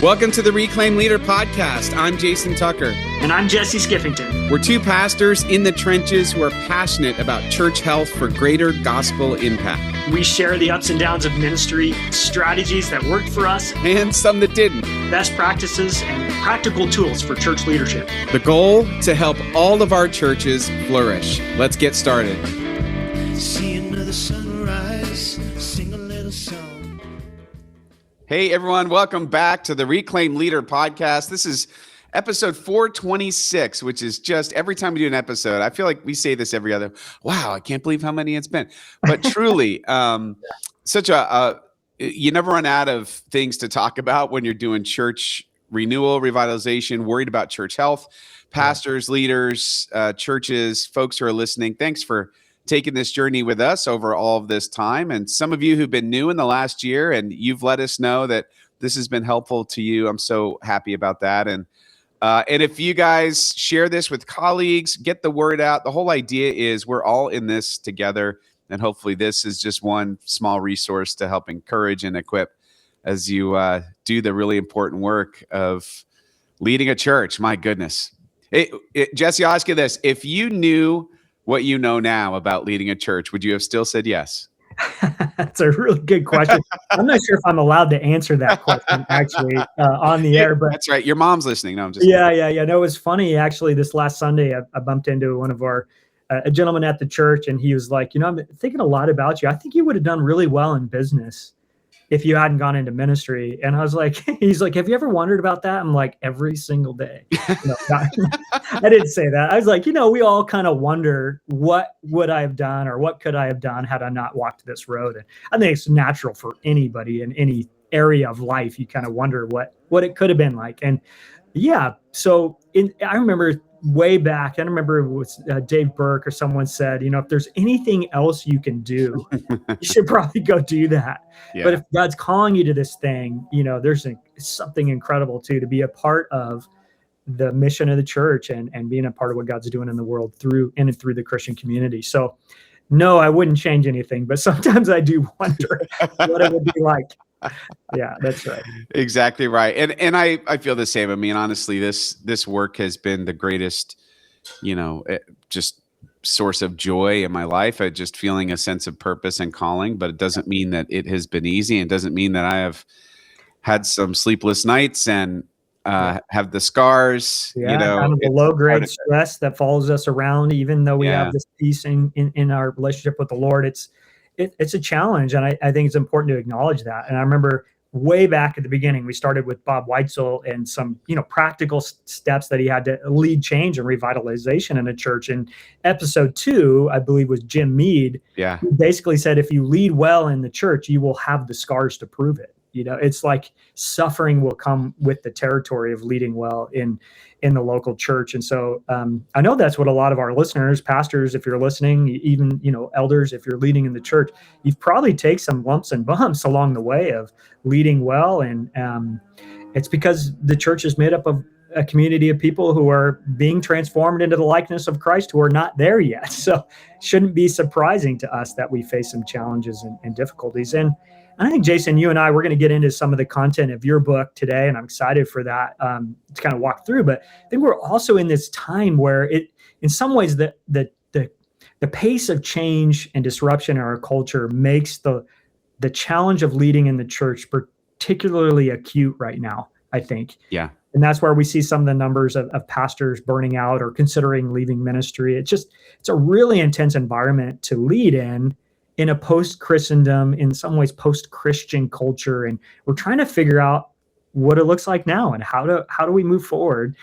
Welcome to the Reclaim Leader podcast. I'm Jason Tucker. And I'm Jesse Skiffington. We're two pastors in the trenches who are passionate about church health for greater gospel impact. We share the ups and downs of ministry, strategies that worked for us, and some that didn't. Best practices and practical tools for church leadership. The goal, to help all of our churches flourish. Let's get started. See another sunrise, sing a little song. Hey everyone, welcome back to the Reclaim Leader podcast. This is episode 426, which is just every time we do an episode, I feel like we say this every other. Wow, I can't believe how many it's been. But truly, you never run out of things to talk about when you're doing church renewal, revitalization, worried about church health, pastors, leaders, churches, folks who are listening. Thanks for taking this journey with us over all of this time. And some of you who've been new in the last year and you've let us know that this has been helpful to you. I'm so happy about that. And if you guys share this with colleagues, get the word out. The whole idea is we're all in this together. And hopefully this is just one small resource to help encourage and equip as you do the really important work of leading a church. My goodness. Jesse, I'll ask you this. If you knew what you know now about leading a church, would you have still said yes? That's a really good question. I'm not sure if I'm allowed to answer that question actually on the air, but that's right. Your mom's listening. No, I'm just yeah. No, it was funny actually. This last Sunday, I bumped into one of our a gentleman at the church, and he was like, "I'm thinking a lot about you. I think you would have done really well in business if you hadn't gone into ministry." And I was like, he's like, "Have you ever wondered about that?" I'm like, every single day. I didn't say that. I was like, we all kind of wonder, what would I have done or what could I have done had I not walked this road? And I think it's natural for anybody in any area of life. You kind of wonder what it could have been like. And yeah, so I remember way back, I remember it was Dave Burke or someone said, if there's anything else you can do, you should probably go do that. Yeah. But if God's calling you to this thing, there's something incredible too, to be a part of the mission of the church and being a part of what God's doing in the world through the Christian community. So no, I wouldn't change anything, but sometimes I do wonder what it would be like. Yeah, that's right. Exactly right. And I feel the same. I mean, honestly, this work has been the greatest, just source of joy in my life. Just feeling a sense of purpose and calling, but it doesn't mean that it has been easy. It doesn't mean that I have had some sleepless nights and have the scars, kind of the low-grade stress that follows us around, even though we have this peace in our relationship with the Lord. It's a challenge, and I think it's important to acknowledge that. And I remember way back at the beginning, we started with Bob Weitzel and some, practical steps that he had to lead change and revitalization in a church. And episode 2, I believe, was Jim Mead. Yeah, who basically said, if you lead well in the church, you will have the scars to prove it. It's like suffering will come with the territory of leading well in the local church. And so I know that's what a lot of our listeners, pastors, if you're listening, even, elders, if you're leading in the church, you've probably taken some lumps and bumps along the way of leading well. And it's because the church is made up of a community of people who are being transformed into the likeness of Christ, who are not there yet. So it shouldn't be surprising to us that we face some challenges and difficulties. And I think, Jason, you and I, we're going to get into some of the content of your book today, and I'm excited for that to kind of walk through. But I think we're also in this time where in some ways, the pace of change and disruption in our culture makes the challenge of leading in the church particularly acute right now, I think. Yeah. And that's where we see some of the numbers of pastors burning out or considering leaving ministry. It's a really intense environment to lead in a post-Christendom, in some ways post-Christian culture. And we're trying to figure out what it looks like now and how do we move forward.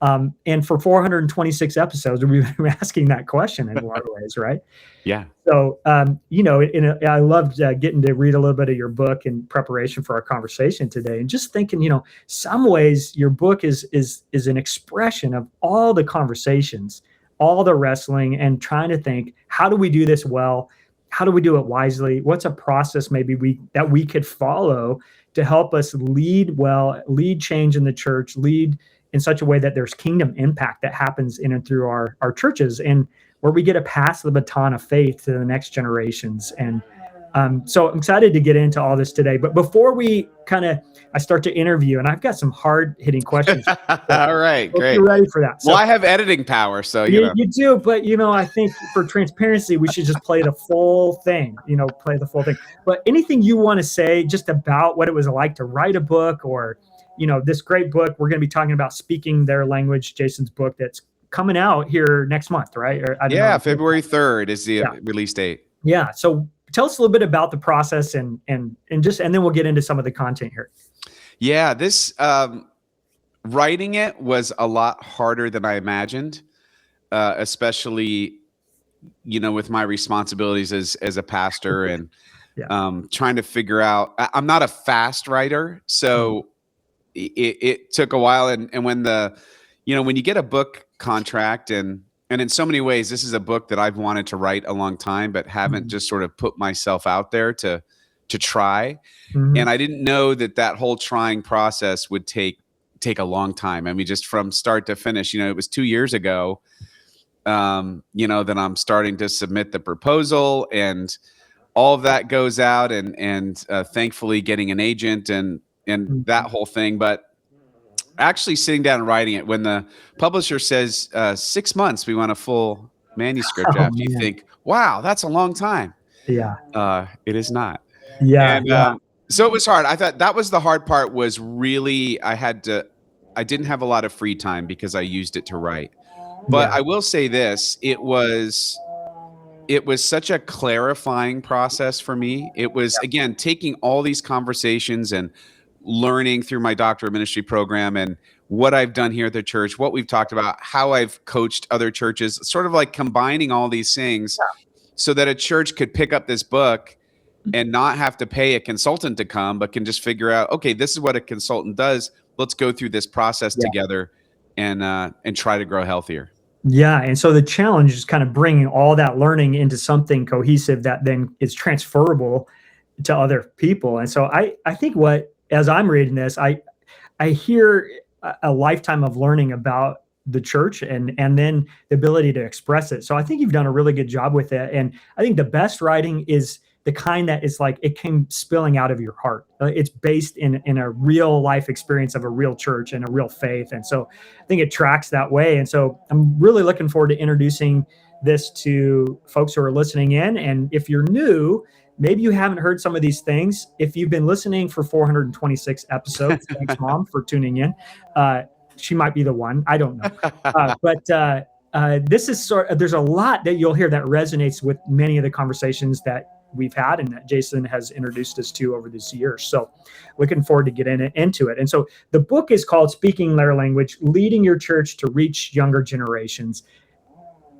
And for 426 episodes, we've been asking that question in a lot of ways, right? Yeah. So, I loved getting to read a little bit of your book in preparation for our conversation today, and just thinking, some ways your book is an expression of all the conversations, all the wrestling, and trying to think, how do we do this well? How do we do it wisely? What's a process maybe we could follow to help us lead well, lead change in the church, lead in such a way that there's kingdom impact that happens in and through our churches, and where we get to pass the baton of faith to the next generations. And So I'm excited to get into all this today. But before I start to interview, and I've got some hard hitting questions. All right, great. You're ready for that. So, well, I have editing power, so you do. But I think for transparency, we should just play the full thing. But anything you want to say just about what it was like to write a book, or this great book we're going to be talking about, Speaking Their Language, Jason's book that's coming out here next month, right? February 3rd is the release date. Yeah. So tell us a little bit about the process and then we'll get into some of the content here. Yeah, this writing it was a lot harder than I imagined, especially with my responsibilities as a pastor and trying to figure out. I'm not a fast writer, so it took a while. And when when you get a book contract and in so many ways, this is a book that I've wanted to write a long time, but haven't just sort of put myself out there to try. And I didn't know that whole trying process would take a long time. I mean, just from start to finish, it was 2 years ago, that I'm starting to submit the proposal, and all of that goes out and thankfully getting an agent and that whole thing. But actually sitting down and writing it, when the publisher says 6 months, we want a full manuscript draft, you think, wow, that's a long time. Yeah. It is not. Yeah. So it was hard. I thought that was the hard part, was really, I didn't have a lot of free time because I used it to write. But I will say this, it was such a clarifying process for me. It was, again, taking all these conversations and learning through my doctor of ministry program and what I've done here at the church, what we've talked about, how I've coached other churches, sort of like combining all these things so that a church could pick up this book and not have to pay a consultant to come, but can just figure out, okay, this is what a consultant does. Let's go through this process together and try to grow healthier. Yeah. And so the challenge is kind of bringing all that learning into something cohesive that then is transferable to other people. And so I think as I'm reading this, I hear a lifetime of learning about the church and then the ability to express it. So I think you've done a really good job with it. And I think the best writing is the kind that is like, it came spilling out of your heart. It's based in a real life experience of a real church and a real faith. And so I think it tracks that way. And so I'm really looking forward to introducing this to folks who are listening in. And if you're new, maybe you haven't heard some of these things. If you've been listening for 426 episodes, thanks, Mom, for tuning in. She might be the one. I don't know. But this is there's a lot that you'll hear that resonates with many of the conversations that we've had and that Jason has introduced us to over this year. So looking forward to getting into it. And so the book is called Speaking Their Language, Leading Your Church to Reach Younger Generations.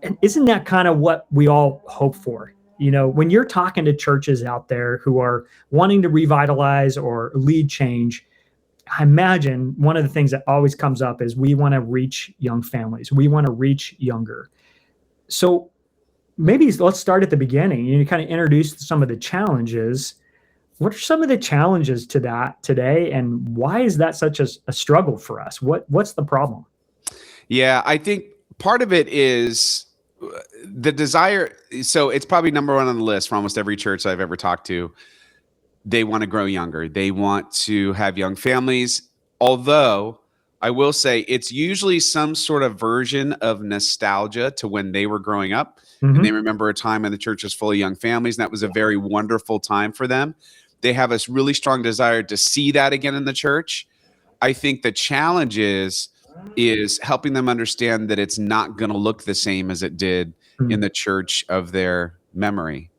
And isn't that kind of what we all hope for? When you're talking to churches out there who are wanting to revitalize or lead change, I imagine one of the things that always comes up is we want to reach young families. We want to reach younger. So maybe let's start at the beginning. You kind of introduce some of the challenges. What are some of the challenges to that today? And why is that such a struggle for us? What's the problem? Yeah, I think part of it is the desire. So it's probably number one on the list for almost every church I've ever talked to. They want to grow younger. They want to have young families. Although I will say it's usually some sort of version of nostalgia to when they were growing up. And they remember a time when the church was full of young families, and that was a very wonderful time for them. They have a really strong desire to see that again in the church. I think the challenge is helping them understand that it's not going to look the same as it did in the church of their memory.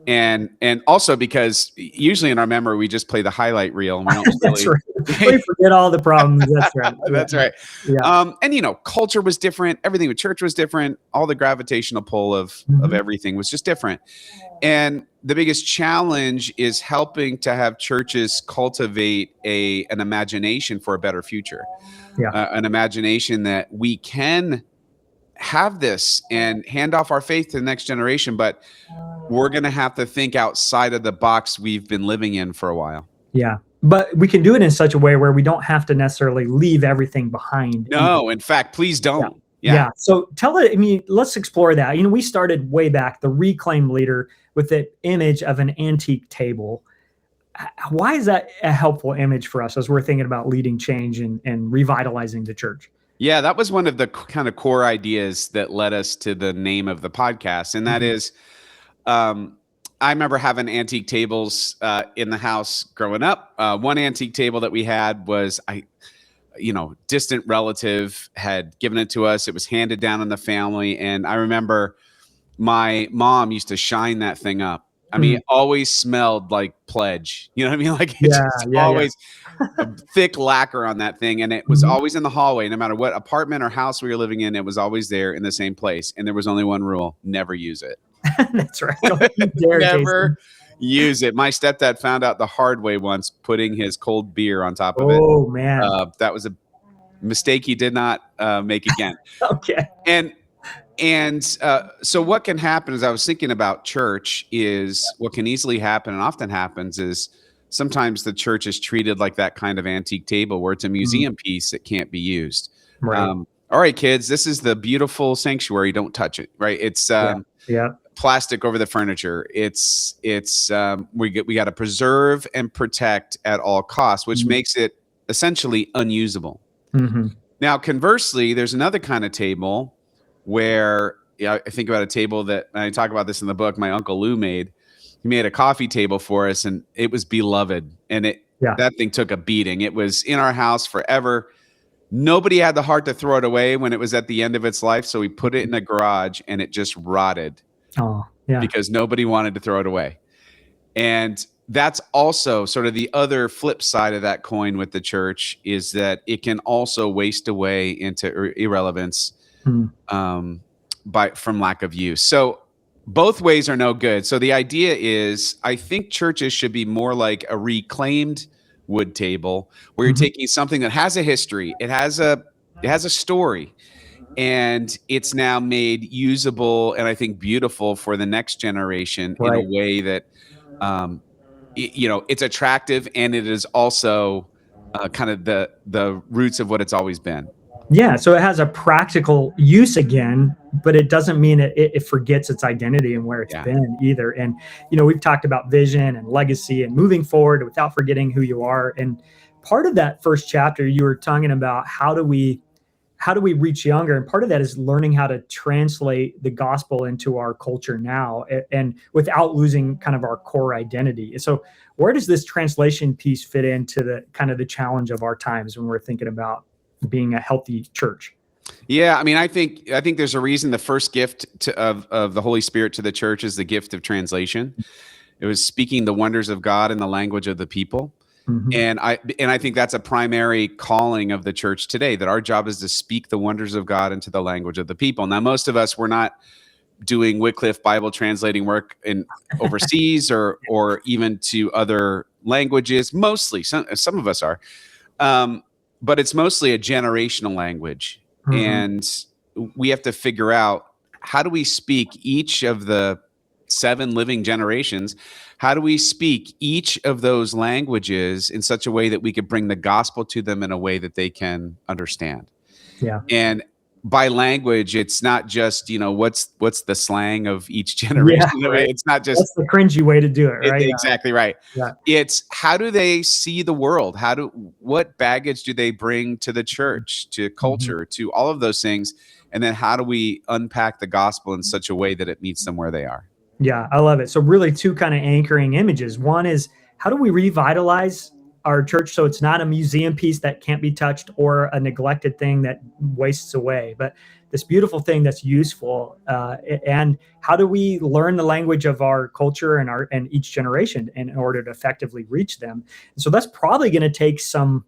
And also because usually in our memory, we just play the highlight reel. And we don't That's right. We forget all the problems. That's right. That's right. Yeah. And culture was different. Everything with church was different. All the gravitational pull of everything was just different. And the biggest challenge is helping to have churches cultivate an imagination for a better future. An imagination that we can have this and hand off our faith to the next generation, but we're going to have to think outside of the box we've been living in for a while. Yeah. But we can do it in such a way where we don't have to necessarily leave everything behind. No, in fact, please don't. Yeah. So let's explore that. We started way back, the reclaimed leader, with the image of an antique table. Why is that a helpful image for us as we're thinking about leading change and revitalizing the church? Yeah, that was one of the kind of core ideas that led us to the name of the podcast. And that is, I remember having antique tables in the house growing up. One antique table that we had was, distant relative had given it to us. It was handed down in the family. And I remember my mom used to shine that thing up. I mean, it always smelled like Pledge. You know what I mean? Like it's always a thick lacquer on that thing. And it was always in the hallway, no matter what apartment or house we were living in, it was always there in the same place. And there was only one rule: never use it. That's right. Don't you dare, never use it. My stepdad found out the hard way once, putting his cold beer on top of it. Oh, man. That was a mistake he did not make again. Okay. And so what can happen, as I was thinking about church, is what can easily happen and often happens is sometimes the church is treated like that kind of antique table where it's a museum piece that can't be used. Right. All right, kids, this is the beautiful sanctuary. Don't touch it. Right. It's plastic over the furniture. We got to preserve and protect at all costs, which makes it essentially unusable. Now, conversely, there's another kind of table where I think about a table that, and I talk about this in the book, my Uncle Lou made. He made a coffee table for us, and it was beloved. And that thing took a beating. It was in our house forever. Nobody had the heart to throw it away when it was at the end of its life. So we put it in the garage, and it just rotted. Oh, yeah. Because nobody wanted to throw it away. And that's also sort of the other flip side of that coin with the church, is that it can also waste away into irrelevance from lack of use. So both ways are no good. So the idea is, I think churches should be more like a reclaimed wood table, where you're taking something that has a history, it has a story, and it's now made usable and I think beautiful for the next generation in a way that it's attractive, and it is also kind of the roots of what it's always been. Yeah, so it has a practical use again, but it doesn't mean it forgets its identity and where it's been either. And, we've talked about vision and legacy and moving forward without forgetting who you are. And part of that first chapter, you were talking about how do we reach younger? And part of that is learning how to translate the gospel into our culture now, and without losing kind of our core identity. So where does this translation piece fit into the kind of the challenge of our times when we're thinking about being a healthy church? Yeah, I mean, I think there's a reason the first gift of the Holy Spirit to the church is the gift of translation. It was speaking the wonders of God in the language of the people. And I think that's a primary calling of the church today, that our job is to speak the wonders of God into the language of the people. Now, most of us, we're not doing Wycliffe Bible translating work in overseas or even to other languages. Mostly, some of us are. But it's mostly a generational language. And we have to figure out, how do we speak each of the 7 living generations? How do we speak each of those languages in such a way that we could bring the gospel to them in a way that they can understand? Yeah. And by language, it's not just, what's the slang of each generation. It's not just, that's the cringy way to do it, right? Exactly right. Yeah. It's, how do they see the world? What baggage do they bring to the church, to culture, to all of those things? And then how do we unpack the gospel in such a way that it meets them where they are? Yeah, I love it. So really 2 kind of anchoring images. One is, how do we revitalize our church so it's not a museum piece that can't be touched or a neglected thing that wastes away, but this beautiful thing that's useful? And how do we learn the language of our culture and each generation in order to effectively reach them? And so that's probably going to take some.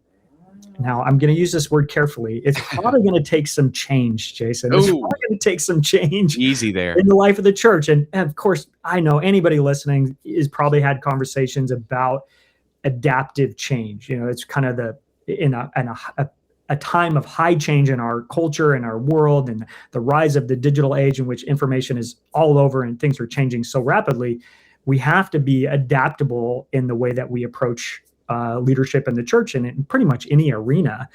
Now, I'm going to use this word carefully. It's probably going to take some change, Jason. It's probably going to take some change Easy there. in the life of the church. And of course, I know anybody listening has probably had conversations about adaptive change. It's kind of in a time of high change in our culture and our world, and the rise of the digital age in which information is all over and things are changing so rapidly. We have to be adaptable in the way that we approach leadership in the church and in pretty much any arena.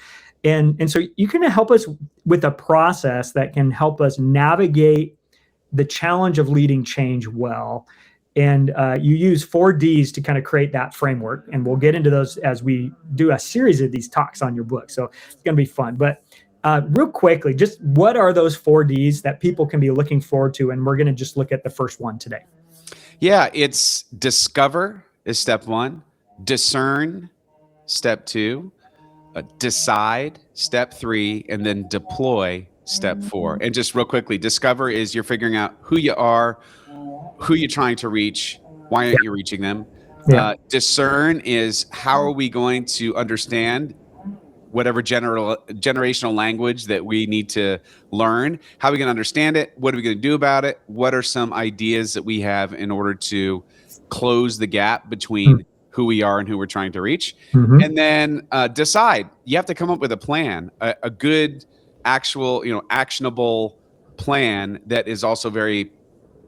And so you can help us with a process that can help us navigate the challenge of leading change well. And you use 4Ds to kind of create that framework. And we'll get into those as we do a series of these talks on your book. So it's going to be fun. But real quickly, just what are those 4Ds that people can be looking forward to? And we're going to just look at the first one today. Yeah, it's discover is step 1, discern, step 2, decide, step 3, and then deploy, step 4. And just real quickly, discover is you're figuring out who you are, who you're trying to reach, why aren't you reaching them? Discern is how are we going to understand whatever generational language that we need to learn? How are we going to understand it? What are we going to do about it? What are some ideas that we have in order to close the gap between who we are and who we're trying to reach? And then decide. You have to come up with a plan, a good, actual, actionable plan that is also very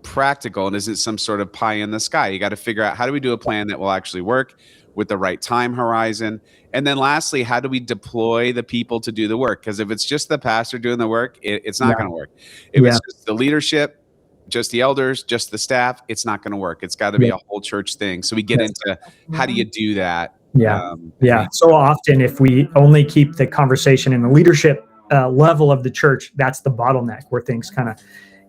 practical and isn't some sort of pie in the sky. You got to figure out, how do we do a plan that will actually work with the right time horizon? And then lastly, how do we deploy the people to do the work? Because if it's just the pastor doing the work, it's not going to work. If it's just the leadership, just the elders, just the staff, it's not going to work. It's got to be a whole church thing. So we get into how do you do that? So often, if we only keep the conversation in the leadership level of the church, that's the bottleneck where things kind of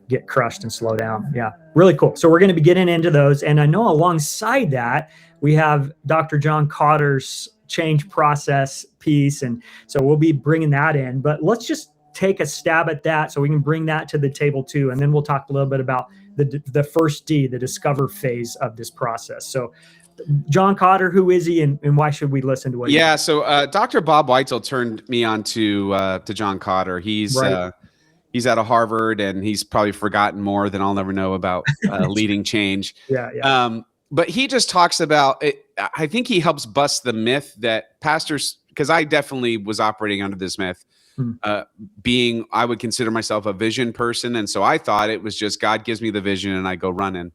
get crushed and slow down. Yeah, really cool. So we're going to be getting into those. And I know alongside that, we have Dr. John Cotter's change process piece. And so we'll be bringing that in. But let's just take a stab at that so we can bring that to the table too. And then we'll talk a little bit about the first D, the discover phase of this process. So John Cotter, who is he, and why should we listen to what? So Dr. Bob Weitzel turned me on to John Cotter. He's out of Harvard, and he's probably forgotten more than I'll never know about leading change. But he just talks about it. I think he helps bust the myth that pastors, because I definitely was operating under this myth, I would consider myself a vision person. And so I thought it was just God gives me the vision and I go running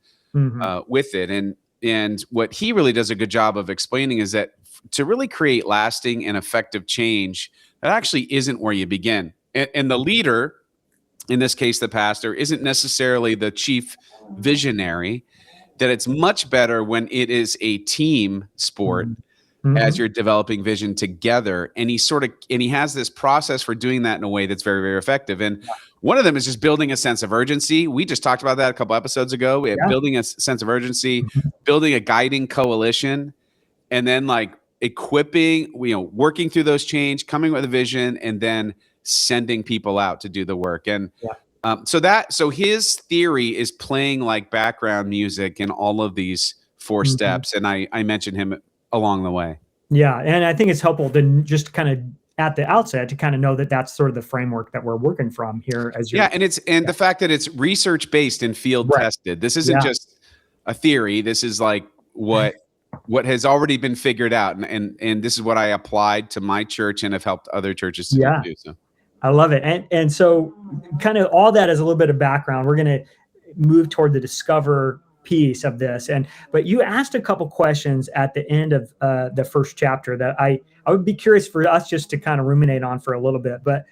with it. And what he really does a good job of explaining is that to really create lasting and effective change, that actually isn't where you begin. And the leader, in this case, the pastor, isn't necessarily the chief visionary, that it's much better when it is a team sport as you're developing vision together. And he has this process for doing that in a way that's very, very effective. And one of them is just building a sense of urgency. We just talked about that a couple episodes ago. Building a sense of urgency, building a guiding coalition, and then equipping, working through those change, coming with a vision, and then sending people out to do the work. And so his theory is playing like background music in all of these 4 steps. And I mentioned him along the way. Yeah. And I think it's helpful to just kind of at the outset to kind of know that that's sort of the framework that we're working from here as you're. And the fact that it's research based and field tested. This isn't just a theory. This is like what has already been figured out. And this is what I applied to my church and have helped other churches to do. So I love it. And so kind of all that as a little bit of background, we're going to move toward the discover piece of this. But you asked a couple questions at the end of the first chapter that I would be curious for us just to kind of ruminate on for a little bit. But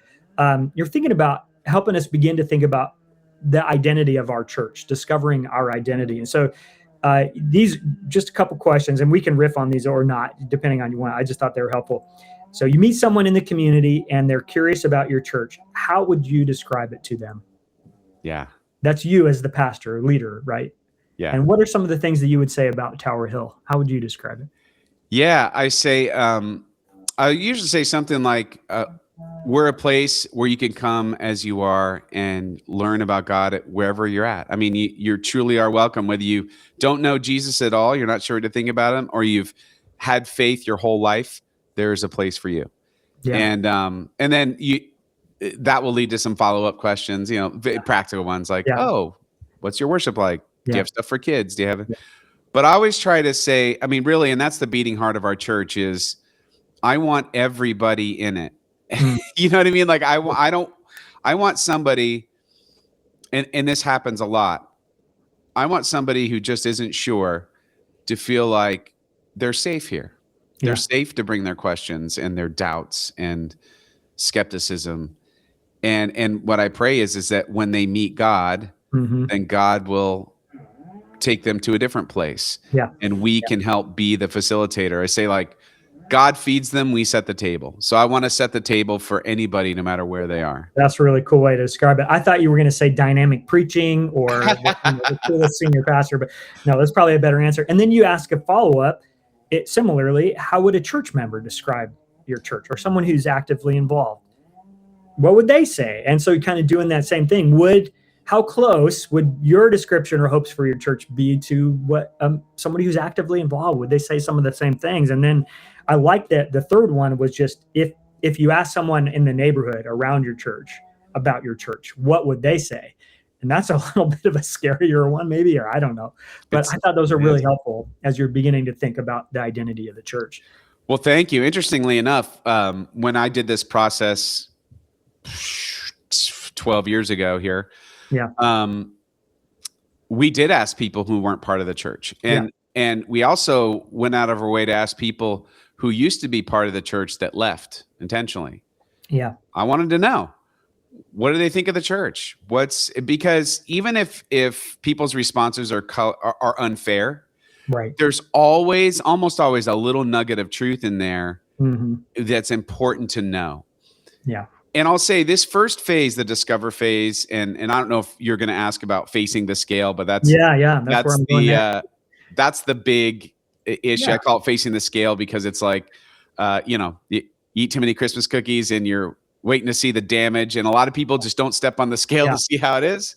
you're thinking about helping us begin to think about the identity of our church, discovering our identity. And so these just a couple questions, and we can riff on these or not, depending on you want. I just thought they were helpful. So you meet someone in the community and they're curious about your church. How would you describe it to them? Yeah. That's you as the pastor, leader, right? Yeah. And what are some of the things that you would say about Tower Hill? How would you describe it? Yeah, I say, I usually say something like, we're a place where you can come as you are and learn about God wherever you're at. I mean, you truly are welcome, whether you don't know Jesus at all, you're not sure what to think about him, or you've had faith your whole life, there's a place for you. Yeah. And then that will lead to some follow-up questions, practical ones like, oh, what's your worship like? Do you have stuff for kids? Do you have But I always try to say, I mean, really, and that's the beating heart of our church is I want everybody in it. You know what I mean? Like I want somebody, and this happens a lot. I want somebody who just isn't sure to feel like they're safe here. They're safe to bring their questions and their doubts and skepticism. And what I pray is that when they meet God, then God will take them to a different place. Yeah. And we can help be the facilitator. I say, like, God feeds them, we set the table. So I want to set the table for anybody, no matter where they are. That's a really cool way to describe it. I thought you were going to say dynamic preaching or the coolest senior pastor, but no, that's probably a better answer. And then you ask a follow-up. Similarly, how would a church member describe your church, or someone who's actively involved? What would they say? And so kind of doing that same thing. How close would your description or hopes for your church be to what somebody who's actively involved? Would they say some of the same things? And then I like that the third one was just, if you ask someone in the neighborhood around your church about your church, what would they say? And that's a little bit of a scarier one, maybe, or I don't know. But I thought those are really helpful as you're beginning to think about the identity of the church. Well, thank you. Interestingly enough, when I did this process 12 years ago here, we did ask people who weren't part of the church. And we also went out of our way to ask people who used to be part of the church that left intentionally. Yeah. I wanted to know, what do they think of the church? Because even if people's responses are unfair, right, there's almost always a little nugget of truth in there that's important to know. Yeah. And I'll say this first phase, the discover phase, and I don't know if you're going to ask about facing the scale, but that's where I'm going. That's the big issue. I call it facing the scale because it's like, you eat too many Christmas cookies and you're waiting to see the damage, and a lot of people just don't step on the scale to see how it is.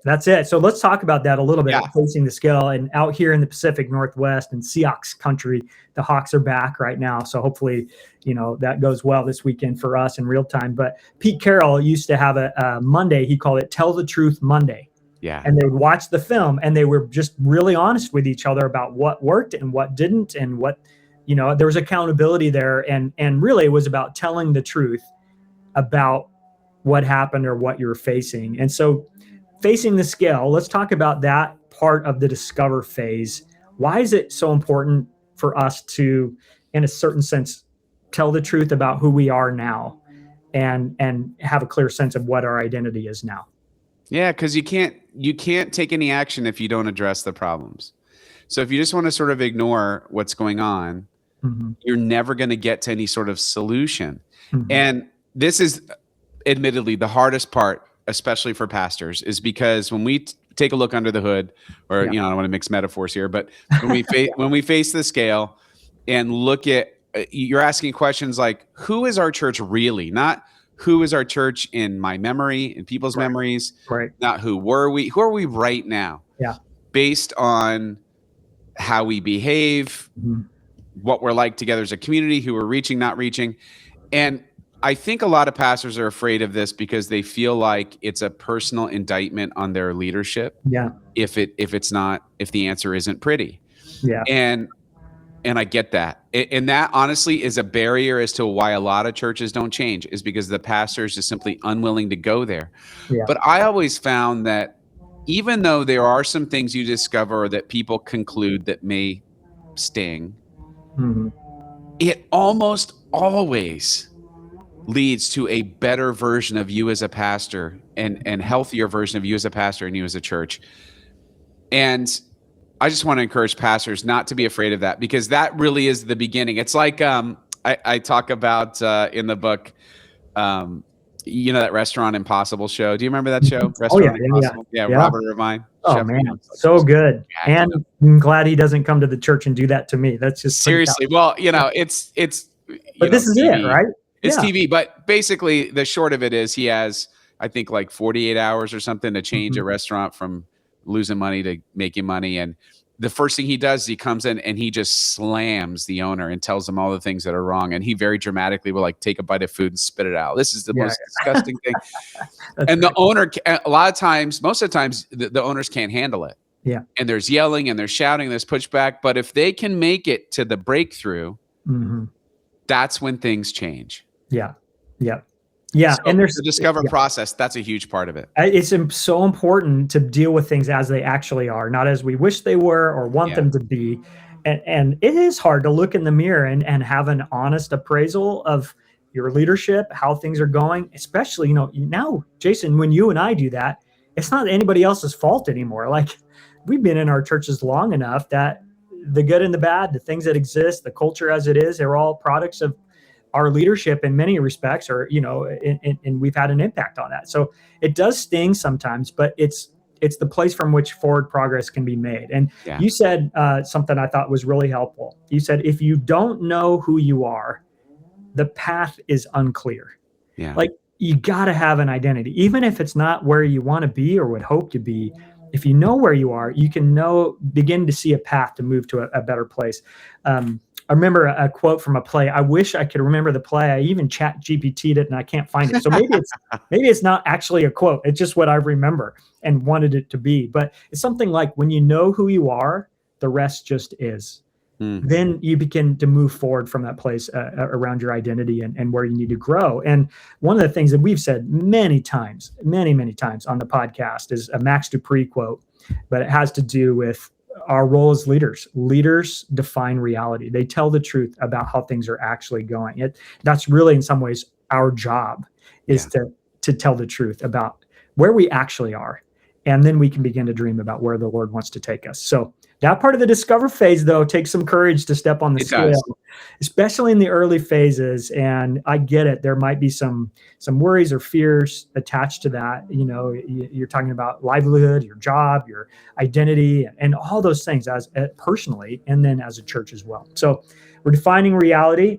That's it. So let's talk about that a little bit, facing the scale. And out here in the Pacific Northwest and Seahawks country, the Hawks are back right now. So hopefully, that goes well this weekend for us in real time. But Pete Carroll used to have a Monday, he called it Tell the Truth Monday. Yeah. And they would watch the film and they were just really honest with each other about what worked and what didn't, and what, there was accountability there. And really it was about telling the truth about what happened or what you're facing. And so facing the scale, let's talk about that part of the discover phase. Why is it so important for us to, in a certain sense, tell the truth about who we are now and have a clear sense of what our identity is now? Yeah, because you can't take any action if you don't address the problems. So if you just want to sort of ignore what's going on, you're never going to get to any sort of solution. And this is admittedly the hardest part, especially for pastors, is because when we take a look under the hood, or I don't want to mix metaphors here, but when we face the scale and look at, you're asking questions like, who is our church really? Not who is our church in my memory, in people's memories, not who are we right now? Yeah. Based on how we behave, what we're like together as a community, who we're reaching, not reaching. And I think a lot of pastors are afraid of this because they feel like it's a personal indictment on their leadership. Yeah. If the answer isn't pretty. Yeah. And I get that. And that honestly is a barrier as to why a lot of churches don't change, is because the pastor is just simply unwilling to go there. Yeah. But I always found that even though there are some things you discover that people conclude that may sting, it almost always leads to a better version of you as a pastor and healthier version of you as a pastor and you as a church. And I just want to encourage pastors not to be afraid of that, because that really is the beginning. It's like I talk about in the book, that Restaurant Impossible show. Do you remember that show? Restaurant Impossible? Yeah, Robert Irvine. Oh, Chef, man, so good. And I'm glad he doesn't come to the church and do that to me. That's just seriously. Well, it's but this is TV. It, right? It's TV. But basically, the short of it is he has, I think, like 48 hours or something to change a restaurant from losing money to making money. And the first thing he does is he comes in and he just slams the owner and tells him all the things that are wrong. And he very dramatically will take a bite of food and spit it out. This is the most disgusting thing. And the owner, most of the times, the owners can't handle it. Yeah. And there's yelling and there's shouting, and there's pushback. But if they can make it to the breakthrough, that's when things change. Yeah. Yeah. Yeah. So and there's the discover process. That's a huge part of it. It's so important to deal with things as they actually are, not as we wish they were or want them to be. And it is hard to look in the mirror and have an honest appraisal of your leadership, how things are going, especially, now, Jason, when you and I do that, it's not anybody else's fault anymore. Like, we've been in our churches long enough that the good and the bad, the things that exist, the culture as it is, they're all products of our leadership in many respects, or, and we've had an impact on that. So it does sting sometimes, but it's the place from which forward progress can be made. And you said something I thought was really helpful. You said, if you don't know who you are, the path is unclear. Yeah. Like, you got to have an identity, even if it's not where you want to be or would hope to be. If you know where you are, you can begin to see a path to move to a better place. I remember a quote from a play. I wish I could remember the play. I even chat GPT'd it and I can't find it. So maybe it's not actually a quote. It's just what I remember and wanted it to be. But it's something like, when you know who you are, the rest just is. Then you begin to move forward from that place around your identity and where you need to grow. And one of the things that we've said many times on the podcast is a Max Dupree quote, but it has to do with our role as leaders. Leaders define reality. They tell the truth about how things are actually going. That's really, in some ways, our job is to tell the truth about where we actually are. And then we can begin to dream about where the Lord wants to take us. So that part of the discover phase, though, takes some courage to step on the scale, especially in the early phases. And I get it. There might be some worries or fears attached to that. You're talking about livelihood, your job, your identity, and all those things as personally, and then as a church as well. So we're defining reality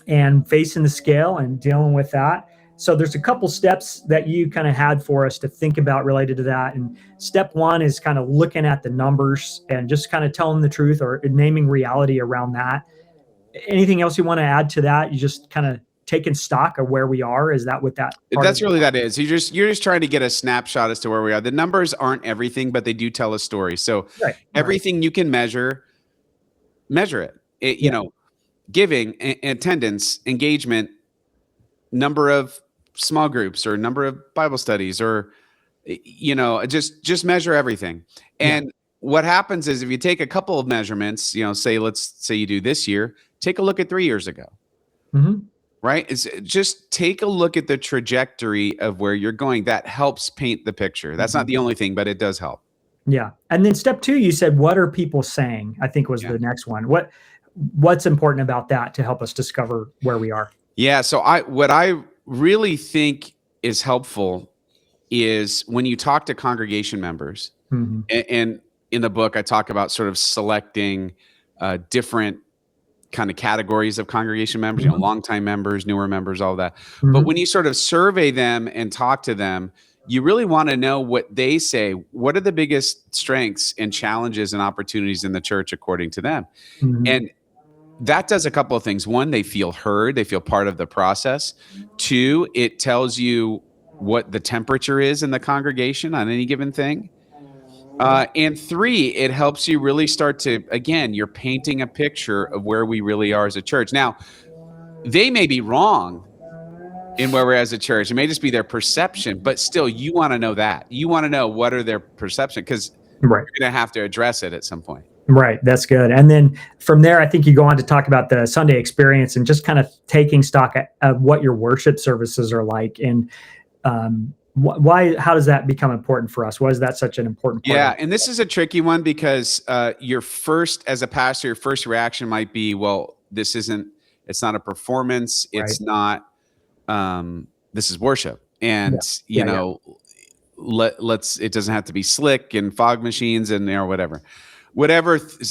and facing the scale and dealing with that. So there's a couple steps that you kind of had for us to think about related to that. And step one is kind of looking at the numbers and just kind of telling the truth or naming reality around that. Anything else you want to add to that? You just kind of taking stock of where we are. Is that what that? That's really that is. You're just trying to get a snapshot as to where we are. The numbers aren't everything, but they do tell a story. So everything you can measure it. Giving, attendance, engagement, number of small groups or number of Bible studies, or, just measure everything. And what happens is, if you take a couple of measurements, let's say you do this year, take a look at 3 years ago, right? It's just take a look at the trajectory of where you're going. That helps paint the picture. That's not the only thing, but it does help. Yeah. And then step two, you said, what are people saying? I think was the next one. What's important about that to help us discover where we are? Yeah. So what I really think is helpful is when you talk to congregation members, and in the book, I talk about sort of selecting different kind of categories of congregation members, longtime members, newer members, all that. But when you sort of survey them and talk to them, you really want to know what they say. What are the biggest strengths and challenges and opportunities in the church according to them? And that does a couple of things. One, they feel heard. They feel part of the process. Two, it tells you what the temperature is in the congregation on any given thing. And three, it helps you really start to, again, you're painting a picture of where we really are as a church. Now, they may be wrong in where we're as a church. It may just be their perception, but still, you want to know that. You want to know what are their perception, because you're going to have to address it at some point. Right. That's good. And then from there, I think you go on to talk about the Sunday experience and just kind of taking stock of what your worship services are like. And how does that become important for us? Why is that such an important part? Yeah. And this is a tricky one, because as a pastor, your first reaction might be, well, it's not a performance. It's not, this is worship. And, it doesn't have to be slick and fog machines and whatever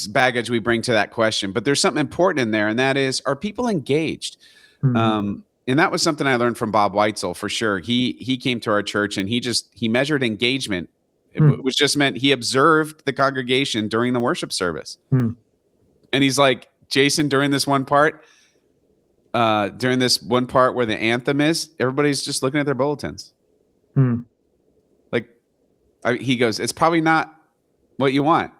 baggage we bring to that question. But there's something important in there, and that is, are people engaged? And that was something I learned from Bob Weitzel for sure. He came to our church and he measured engagement, which just meant he observed the congregation during the worship service. And he's like, Jason, during this one part where the anthem is, everybody's just looking at their bulletins. He goes, it's probably not what you want.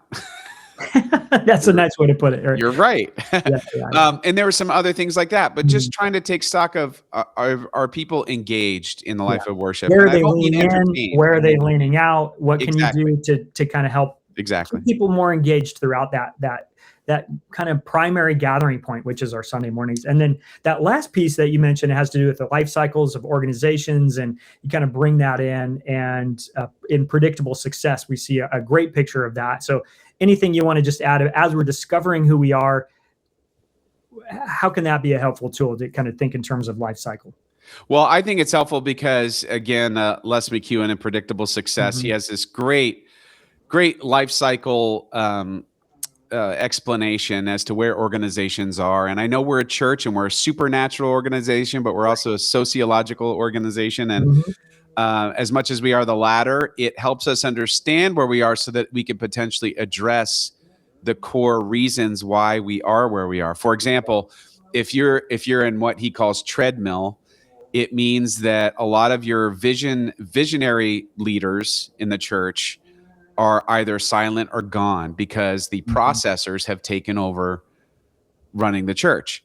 That's a nice way to put it. You're right. And there were some other things like that, but just trying to take stock of, are people engaged in the life of worship? Where are they leaning in? Where are they leaning out? What can you do to kind of help Exactly. keep people more engaged throughout that kind of primary gathering point, which is our Sunday mornings. And then that last piece that you mentioned has to do with the life cycles of organizations, and you kind of bring that in. And in Predictable Success, we see a great picture of that. So anything you want to just add as we're discovering who we are, how can that be a helpful tool to kind of think in terms of life cycle? Well, I think it's helpful because, again, Les McEwen in Predictable Success, he has this great life cycle explanation as to where organizations are. And I know we're a church and we're a supernatural organization, but we're also a sociological organization. And as much as we are the latter, it helps us understand where we are so that we can potentially address the core reasons why we are where we are. For example, if you're in what he calls treadmill, it means that a lot of your visionary leaders in the church are either silent or gone because the processors have taken over running the church.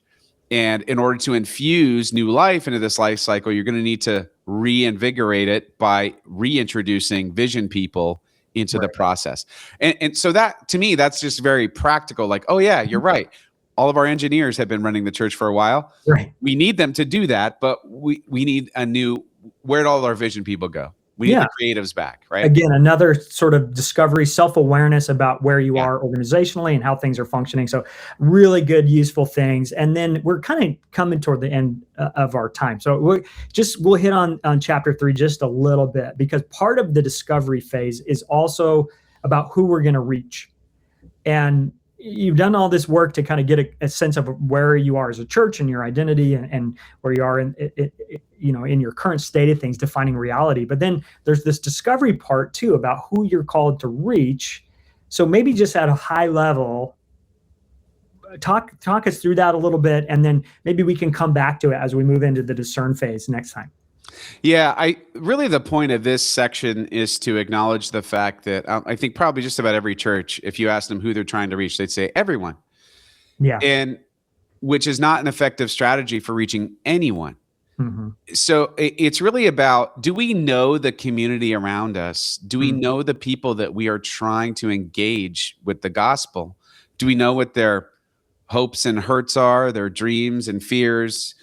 And in order to infuse new life into this life cycle, you're going to need to reinvigorate it by reintroducing vision people into the process. And so that, to me, that's just very practical. Like, oh yeah, you're right. All of our engineers have been running the church for a while. Right. We need them to do that, but we need a new, where'd all our vision people go? We need the creatives back, right? Again, another sort of discovery, self-awareness about where you are organizationally and how things are functioning. So really good, useful things. And then we're kind of coming toward the end of our time. So we'll hit on chapter 3 just a little bit, because part of the discovery phase is also about who we're going to reach. And you've done all this work to kind of get a sense of where you are as a church and your identity, and where you are in your current state of things, defining reality. But then there's this discovery part too about who you're called to reach. So maybe just at a high level, talk us through that a little bit, and then maybe we can come back to it as we move into the discern phase next time. Yeah, really the point of this section is to acknowledge the fact that I think probably just about every church, if you ask them who they're trying to reach, they'd say everyone. Yeah. And which is not an effective strategy for reaching anyone. So it's really about, do we know the community around us? Do we know the people that we are trying to engage with the gospel? Do we know what their hopes and hurts are, their dreams and fears,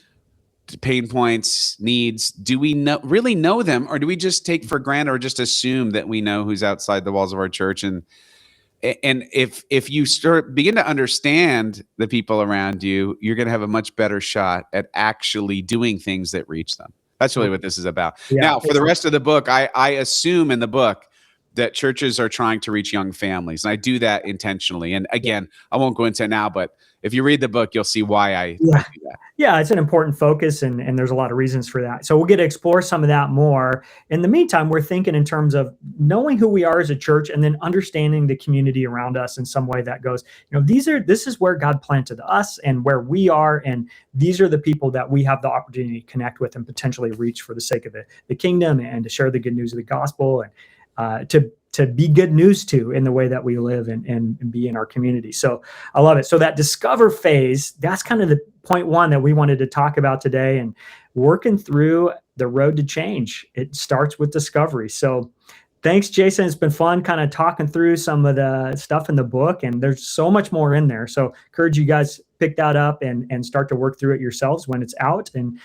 pain points, needs? Do we really know them, or do we just take for granted or just assume that we know who's outside the walls of our church? And if you begin to understand the people around you, you're going to have a much better shot at actually doing things that reach them. That's really what this is about. Yeah. Now, for the rest of the book, I assume in the book that churches are trying to reach young families, and I do that intentionally. And again, I won't go into it now, but if you read the book, you'll see why I do that. Yeah, it's an important focus, and there's a lot of reasons for that. So we'll get to explore some of that more. In the meantime, we're thinking in terms of knowing who we are as a church, and then understanding the community around us in some way that goes, this is where God planted us and where we are, and these are the people that we have the opportunity to connect with and potentially reach for the sake of the kingdom, and to share the good news of the gospel, and to be good news to in the way that we live and be in our community. So I love it. So that discover phase, that's kind of the point 1 that we wanted to talk about today, and working through the road to change. It starts with discovery. So thanks, Jason. It's been fun kind of talking through some of the stuff in the book, and there's so much more in there. So encourage you guys pick that up and start to work through it yourselves when it's out. And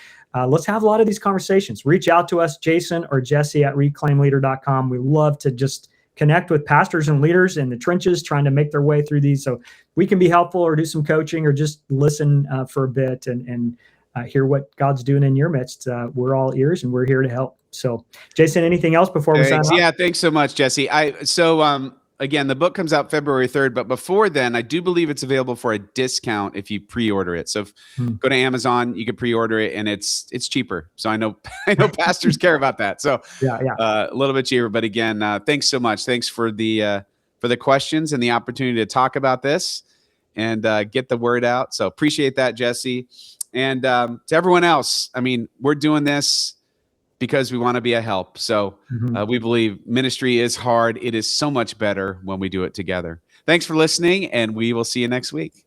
let's have a lot of these conversations. Reach out to us, Jason or Jesse at reclaimleader.com. We love to just connect with pastors and leaders in the trenches trying to make their way through these. So we can be helpful, or do some coaching, or just listen for a bit and hear what God's doing in your midst. We're all ears, and we're here to help. So Jason, anything else before we sign off? Yeah, thanks so much, Jesse. Again, the book comes out February 3rd, but before then, I do believe it's available for a discount if you pre-order it. So go to Amazon, you can pre-order it, and it's cheaper. So I know pastors care about that. So a little bit cheaper. But again, thanks so much. Thanks for the questions and the opportunity to talk about this and get the word out. So appreciate that, Jesse. And to everyone else, I mean, we're doing this because we want to be a help. So we believe ministry is hard. It is so much better when we do it together. Thanks for listening, and we will see you next week.